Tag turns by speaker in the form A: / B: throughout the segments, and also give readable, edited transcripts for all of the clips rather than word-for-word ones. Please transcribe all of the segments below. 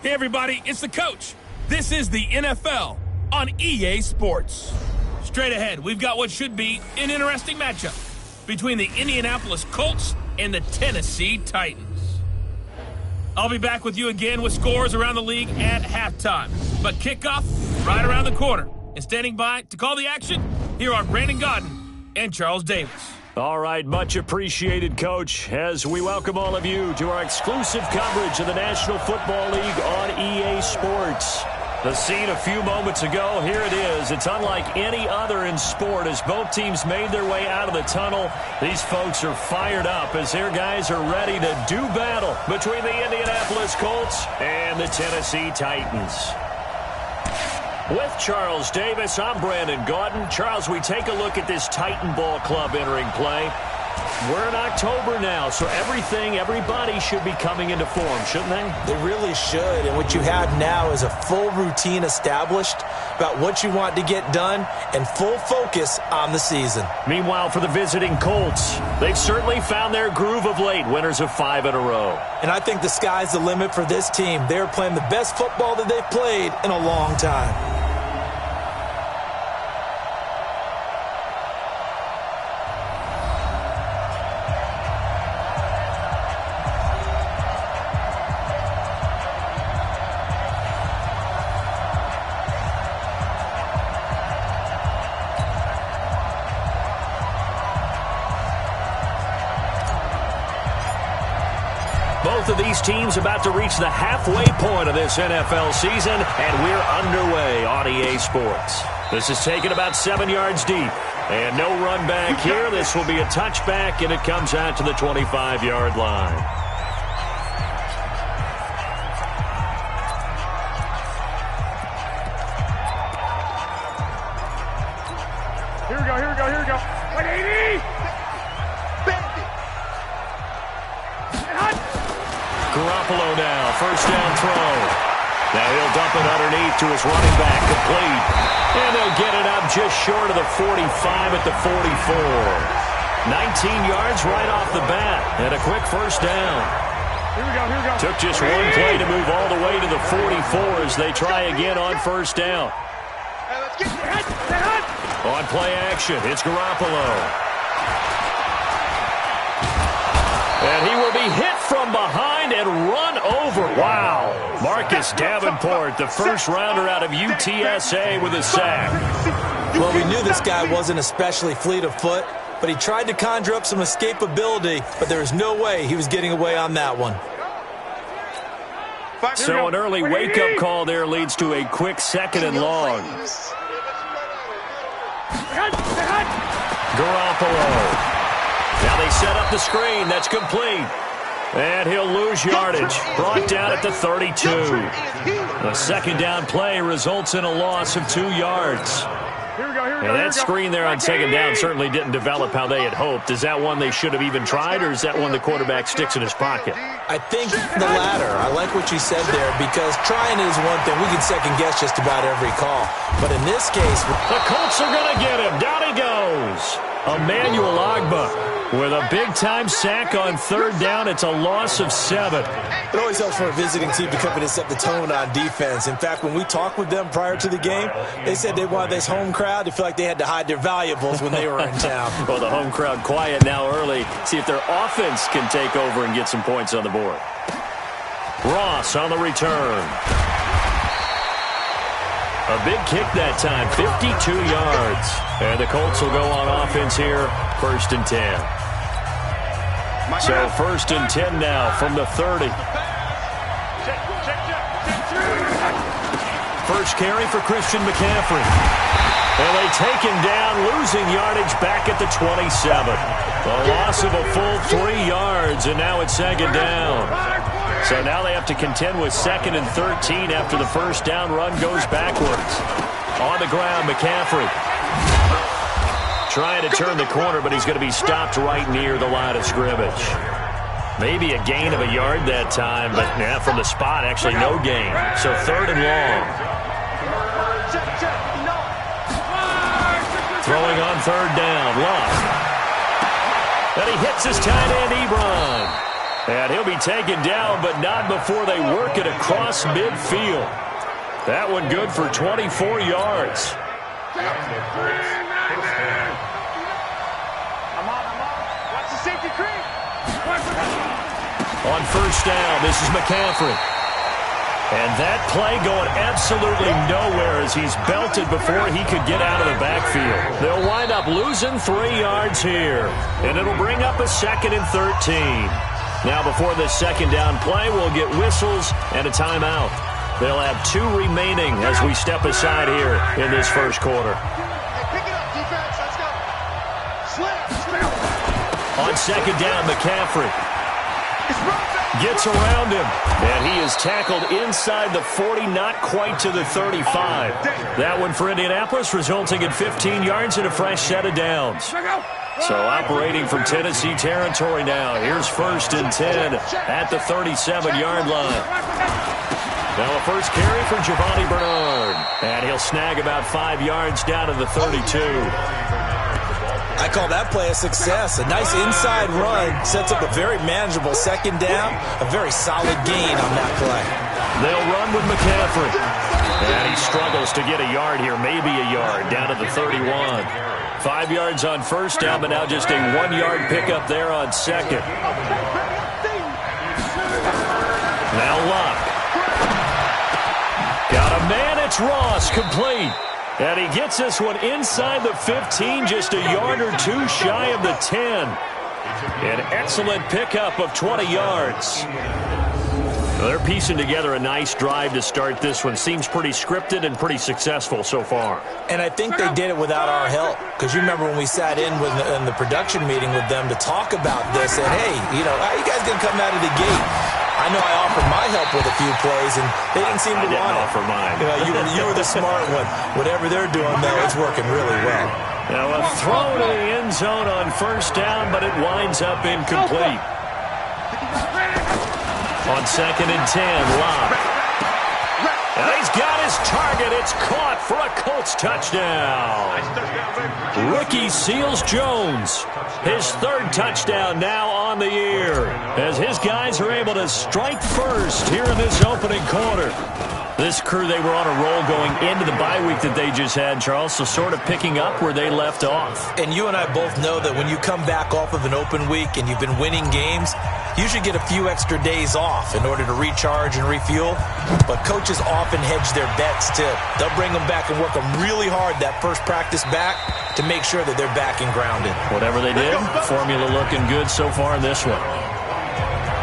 A: Hey everybody, it's the coach. This is the NFL on EA Sports. Straight ahead, we've got what should be an interesting matchup between the Indianapolis Colts and the Tennessee Titans. I'll be back with you again with scores around the league at halftime. But kickoff right around the corner. And standing by to call the action, here are Brandon Gaudin and Charles Davis.
B: All right, much appreciated, Coach, as we welcome all of you to our exclusive coverage of the National Football League on EA Sports. The scene a few moments ago, here it is. It's unlike any other in sport as both teams made their way out of the tunnel. These folks are fired up as their guys are ready to do battle between the Indianapolis Colts and the Tennessee Titans. With Charles Davis, I'm Brandon Gaudin. Charles, we take a look at this Titan Ball Club entering play. We're in October now, so everybody should be coming into form, shouldn't they?
C: They really should, and what you have now is a full routine established about what you want to get done and full focus on the season.
B: Meanwhile, for the visiting Colts, they've certainly found their groove of late, winners of 5 in a row.
C: And I think the sky's the limit for this team. They're playing the best football that they've played in a long time.
B: Both of these teams about to reach the halfway point of this NFL season, and we're underway on EA Sports. This is taken about 7 yards deep, and no run back here. This will be a touchback, and it comes out to the 25-yard line.
D: Here we go. 180!
B: Garoppolo now, first down throw. Now he'll dump it underneath to his running back, complete. And they'll get it up just short of the 45 at the 44. 19 yards right off the bat, and a quick first down.
D: Here we go.
B: Took just one play to move all the way to the 44 as they try again on first down.
D: Hey, let's get your head.
B: On play action, it's Garoppolo. And he will be hit from behind and run over. Wow. Marcus Davenport, the first rounder out of UTSA with a sack.
C: Well, we knew this guy wasn't especially fleet of foot, but he tried to conjure up some escapability, but there was no way he was getting away on that one.
B: So an early wake-up call there leads to a quick 2nd and long. Garoppolo. Now they set up the screen. That's complete. And he'll lose yardage. Brought down at the 32. A second down play results in a loss of 2 yards. And that screen there on second down certainly didn't develop how they had hoped. Is that one they should have even tried, or is that one the quarterback sticks in his pocket?
C: I think the latter. I like what you said there, because trying is one thing. We can second-guess just about every call. But in this case,
B: the Colts are going to get him. Down he goes. Emmanuel Ogbah with a big-time sack on third down. It's a loss of 7.
C: It always helps for a visiting team to come in and set the tone on defense. In fact, when we talked with them prior to the game, they said they wanted this home crowd to feel like they had to hide their valuables when they were in town.
B: Well, the home crowd quiet now early. See if their offense can take over and get some points on the board. Ross on the return. A big kick that time, 52 yards. And the Colts will go on offense here, 1st and 10. So 1st and 10 now from the 30. First carry for Christian McCaffrey. And they take him down, losing yardage back at the 27. A loss of a full 3 yards, and now it's 2nd down. So now they have to contend with 2nd and 13 after the first down run goes backwards. On the ground, McCaffrey. Trying to turn the corner, but he's going to be stopped right near the line of scrimmage. Maybe a gain of a yard that time, but yeah, from the spot, actually no gain. So 3rd and long. Throwing on 3rd down, Luck. And he hits his tight end, Ebron. And he'll be taken down, but not before they work it across midfield. That one good for 24 yards. On first down, this is McCaffrey. And that play going absolutely nowhere as he's belted before he could get out of the backfield. They'll wind up losing 3 yards here. And it'll bring up a 2nd and 13. Now before this second down play, we'll get whistles and a timeout. They'll have 2 remaining as we step aside here in this first quarter. On second down, McCaffrey gets around him, and he is tackled inside the 40, not quite to the 35. That one for Indianapolis, resulting in 15 yards and a fresh set of downs. So operating from Tennessee territory now. Here's 1st and 10 at the 37-yard line. Now a first carry for Giovanni Bernard, and he'll snag about 5 yards down to the 32.
C: I call that play a success. A nice inside run sets up a very manageable second down. A very solid gain on that play.
B: They'll run with McCaffrey. And he struggles to get a yard here, maybe a yard, down to the 31. 5 yards on first down, but now just a 1-yard pickup there on second. Now Locke. Got a man, it's Ross, complete. And he gets this one inside the 15, just a yard or 2 shy of the 10. An excellent pickup of 20 yards. Well, they're piecing together a nice drive to start this one. Seems pretty scripted and pretty successful so far.
C: And I think they did it without our help. Because you remember when we sat in the production meeting with them to talk about this, and hey, you know, how are you guys going to come out of the gate? I know I offered my help with a few plays, and they didn't seem to want it.
B: I didn't offer mine.
C: You were the smart one. Whatever they're doing, though, it's working really well.
B: Now a throw to the end zone on first down, but it winds up incomplete. On 2nd and 10, Locke. And he's got his target. It's caught for a Colts touchdown. Rookie Seals-Jones, his 3rd touchdown now on the year, as his guys are able to strike first here in this opening quarter. This crew, they were on a roll going into the bye week that they just had, Charles, so sort of picking up where they left off.
C: And you and I both know that when you come back off of an open week and you've been winning games, you should get a few extra days off in order to recharge and refuel. But coaches often hedge their bets, too. They'll bring them back and work them really hard that first practice back to make sure that they're back and grounded.
B: Whatever they did, formula looking good so far in this one.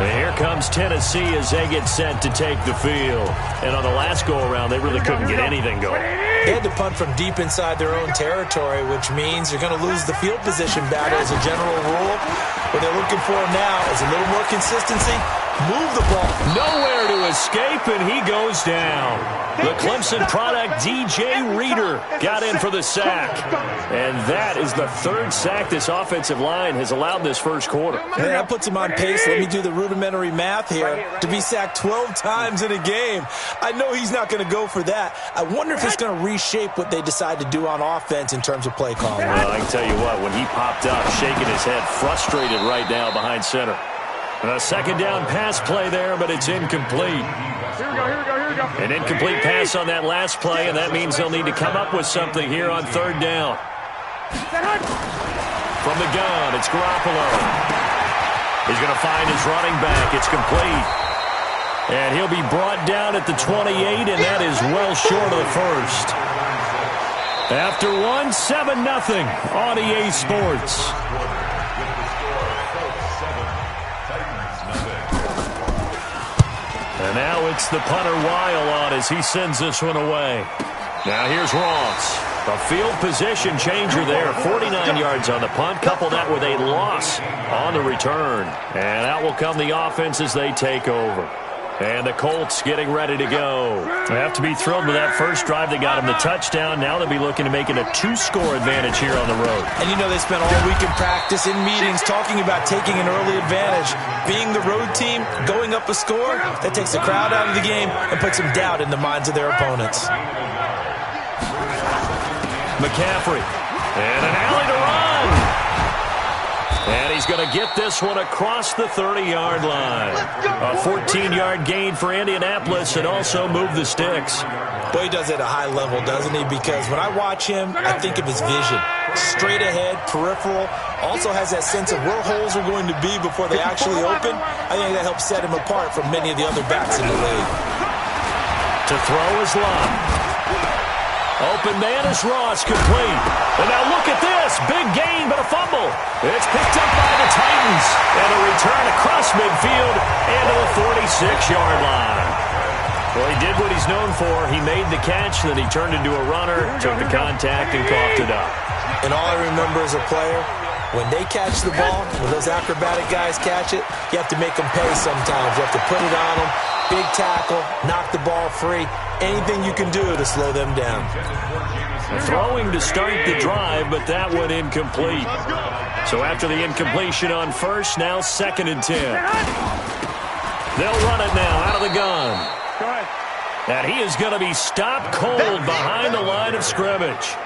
B: And here comes Tennessee as they get set to take the field. And on the last go-around, they really couldn't get anything going.
C: They had to punt from deep inside their own territory, which means you're going to lose the field position battle as a general rule. What they're looking for now is a little more consistency. Move the ball.
B: Nowhere to escape, and he goes down. The Clemson product, DJ Reader, got in for the sack. And that is the 3rd sack this offensive line has allowed this first quarter.
C: Man, that puts him on pace. Let me do the rudimentary math here. To be sacked 12 times in a game. I know he's not going to go for that. I wonder if it's going to reshape what they decide to do on offense in terms of play calling.
B: Well, I can tell you what, when he popped up, shaking his head, frustrated right now behind center. A second down pass play there, but it's incomplete.
D: Here we go.
B: An incomplete pass on that last play, and that means they'll need to come up with something here on 3rd down. From the gun, it's Garoppolo. He's going to find his running back. It's complete. And he'll be brought down at the 28, and that is well short of the first. After 7-0 on EA Sports. And now it's the punter Weil on as he sends this one away. Now here's Ross. A field position changer there. 49 yards on the punt. Couple that with a loss on the return. And out will come the offense as they take over. And the Colts getting ready to go. They have to be thrilled with that first drive. They got them the touchdown. Now they'll be looking to make it a 2-score advantage here on the road.
C: And you know they spent all week in practice, in meetings, talking about taking an early advantage. Being the road team, going up a score, that takes the crowd out of the game and puts some doubt in the minds of their opponents.
B: McCaffrey. And an alley to run. And he's going to get this one across the 30-yard line. A 14-yard gain for Indianapolis and also move the sticks.
C: Boy, he does it at a high level, doesn't he? Because when I watch him, I think of his vision. Straight ahead, peripheral, also has that sense of where holes are going to be before they actually open. I think that helps set him apart from many of the other backs in the league.
B: To throw is Love. Open man is Ross, complete. And now look at this. Big gain, but a fumble. It's picked up by the Titans. And a return across midfield and to the 46-yard line. Well, he did what he's known for. He made the catch, then he turned into a runner, took the contact, and coughed it up.
C: And all I remember as a player, when they catch the ball, when those acrobatic guys catch it, you have to make them pay sometimes. You have to put it on them, big tackle, knock the ball free, anything you can do to slow them down.
B: Throwing to start the drive, but that one incomplete. So after the incompletion on first, now 2nd and 10. They'll run it now out of the gun. And he is going to be stopped cold behind the line of scrimmage.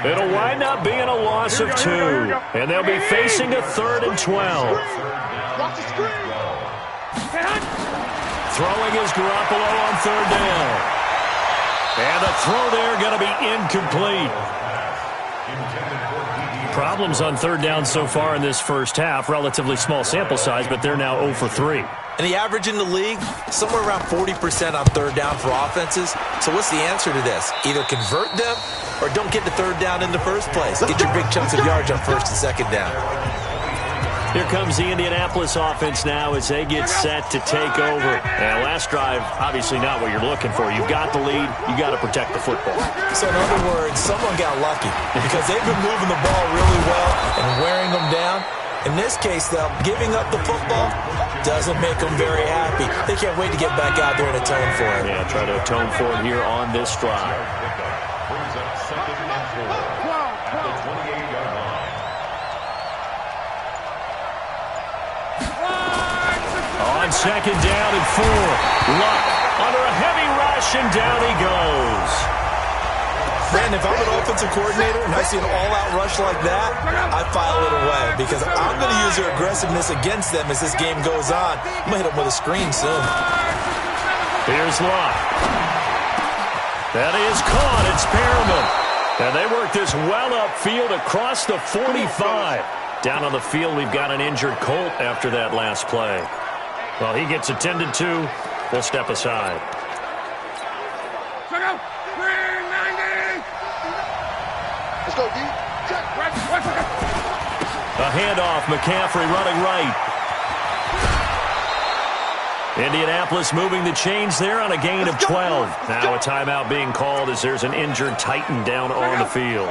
B: It'll wind up being a loss of 2. And they'll be facing a 3rd and 12. Throwing is Garoppolo on 3rd down. And the throw there going to be incomplete. Problems on 3rd down so far in this first half. Relatively small sample size, but they're now 0 for 3.
C: And the average in the league, somewhere around 40% on 3rd down for offenses. So what's the answer to this? Either convert them or don't get to 3rd down in the first place. Get your big chunks of yards on 1st and 2nd down.
B: Here comes the Indianapolis offense now as they get set to take over. And last drive, obviously not what you're looking for. You've got the lead. You've got to protect the football.
C: So in other words, someone got lucky because they've been moving the ball really well and wearing them down. In this case, though, giving up the football doesn't make them very happy. They can't wait to get back out there and atone for it.
B: Yeah, try to atone for it here on this drive. On 2nd down and 4. Luck under a heavy rush, and down he goes.
C: Brandon, if I'm an offensive coordinator and I see an all-out rush like that, I file it away because I'm going to use their aggressiveness against them as this game goes on. I'm going to hit them with a screen soon.
B: Here's Luck. That is caught. It's Perriman. And they work this well upfield across the 45. Down on the field, we've got an injured Colt after that last play. Well, he gets attended to. We'll step aside.
D: Let's go, D. Check.
B: A handoff, McCaffrey running right. Indianapolis moving the chains there on a gain of 12. Now a timeout being called as there's an injured Titan down on the field.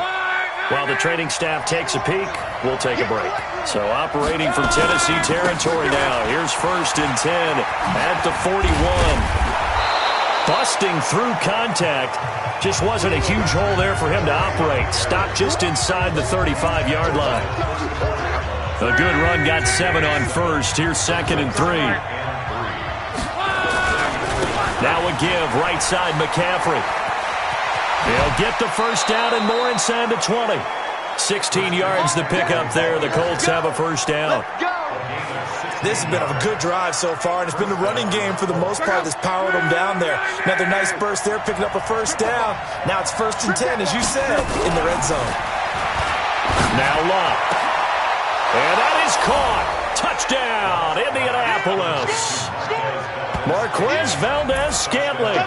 B: While the training staff takes a peek, we'll take a break. So operating from Tennessee territory now. Here's 1st and 10 at the 41. Busting through contact. Just wasn't a huge hole there for him to operate. Stopped just inside the 35-yard line. A good run got 7 on first. Here's 2nd and 3. Now a give, right side McCaffrey. He'll get the first down and more inside the 20. 16 yards to pick up there. The Colts have a first down.
C: This has been a good drive so far, and it's been the running game for the most part that's powered them down there. Another nice burst there, picking up a first down. Now it's 1st and 10, as you said, in the red zone.
B: Now Luck. And that is caught. Touchdown, Indianapolis. Marquez Valdez-Scantling.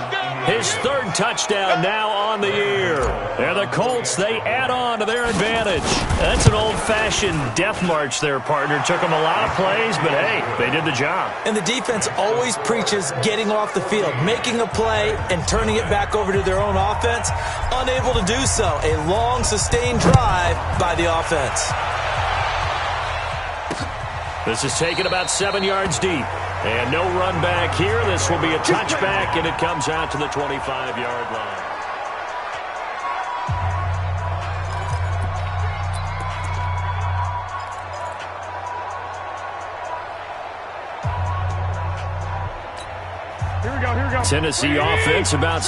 B: His 3rd touchdown now on the year. And the Colts, they add on to their advantage. That's an old-fashioned death march there, partner. Took them a lot of plays, but hey, they did the job.
C: And the defense always preaches getting off the field, making a play, and turning it back over to their own offense. Unable to do so. A long, sustained drive by the offense.
B: This is taken about 7 yards deep. And no run back here. This will be a touchback, and it comes out to the 25-yard line.
D: Here we go.
B: Tennessee offense about